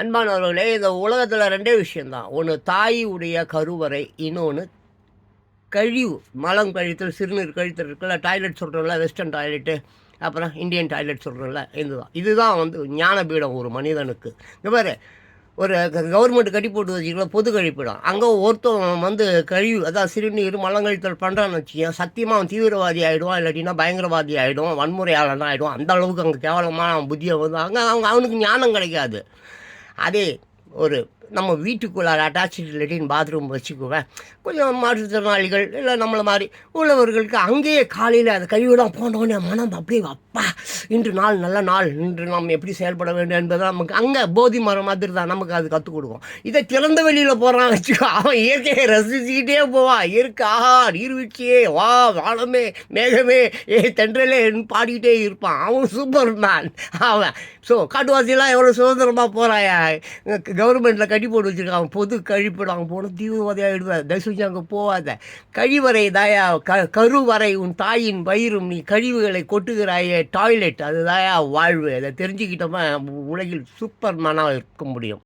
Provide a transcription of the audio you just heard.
அன்பானவர்களே, இந்த உலகத்தில் ரெண்டே விஷயந்தான். ஒன்று தாய் உடைய கருவறை, இன்னொன்று கழிவு. மலம் கழித்தல், சிறுநீர் கழித்தல் இருக்குல்ல, டாய்லெட் சொல்கிறோம்ல, வெஸ்டர்ன் டாய்லெட்டு, அப்புறம் இந்தியன் டாய்லெட் சொல்கிறோம்ல, இதுதான் ஞானபீடம் ஒரு மனிதனுக்கு. இந்த மாதிரி ஒரு கவர்மெண்ட் கட்டி போட்டு வச்சுக்கலாம் பொது கழிப்பிடம். அங்கே ஒருத்தன் கழிவு, அதான் சிறுநீர் மலம் கழித்தல் பண்ணுறான்னு வச்சுக்கேன், சத்தியமாக அவன் தீவிரவாதி ஆகிடுவான், இல்லாட்டினா பயங்கரவாதி ஆகிடுவான், வன்முறையாளன் ஆகிடுவான். அந்த அளவுக்கு அங்கே கேவலமான புத்தியை அங்கே அவனுக்கு ஞானம் கிடைக்காது. அதே ஒரு நம்ம வீட்டுக்குள்ளார அட்டாச்சு லெட்டின் பாத்ரூம் வச்சுக்குவேன், கொஞ்சம் மாற்றுத்திறனாளிகள் இல்லை நம்மளை மாதிரி உள்ளவர்களுக்கு அங்கேயே காலையில் அந்த கழிவுலாம் போனோடனே மனம் அப்படியே அப்பா இன்று நாள் நல்ல நாள், இன்று நாம் எப்படி செயல்பட வேண்டும் என்பதை நமக்கு அங்கே போதி மரம் மாதிரி தான் நமக்கு அது கற்றுக் கொடுக்கும். இதை திறந்த வெளியில் போகிறான் வச்சுக்கோ, அவன் இயற்கையை ரசிச்சுக்கிட்டே போவான். இயற்கை ஆஹா நீர்வீழ்ச்சியே வா வானமே மேகமே தென்றலே பாடிக்கிட்டே இருப்பான். அவன் சூப்பர் மேன் அவன். ஸோ காட்டுவாசியெல்லாம் எவ்வளோ சுதந்திரமாக போகிறாயா, கவர்மெண்ட்டில் கட்டி போட்டு வச்சுருக்கான் பொது கழிப்பிடம். அங்கே போன தீவிரவாதியாகிடுவேன். தயவு செஞ்சு அங்கே போகாத. கழிவறை தாயா கருவறை, உன் தாயின் வயிறும், நீ கழிவுகளை கொட்டுகிறாயே டாய்லெட், அதுதாயா வாழ்வு. அதை தெரிஞ்சுக்கிட்டோமா உலகில் சூப்பர் மேனாக இருக்க முடியும்.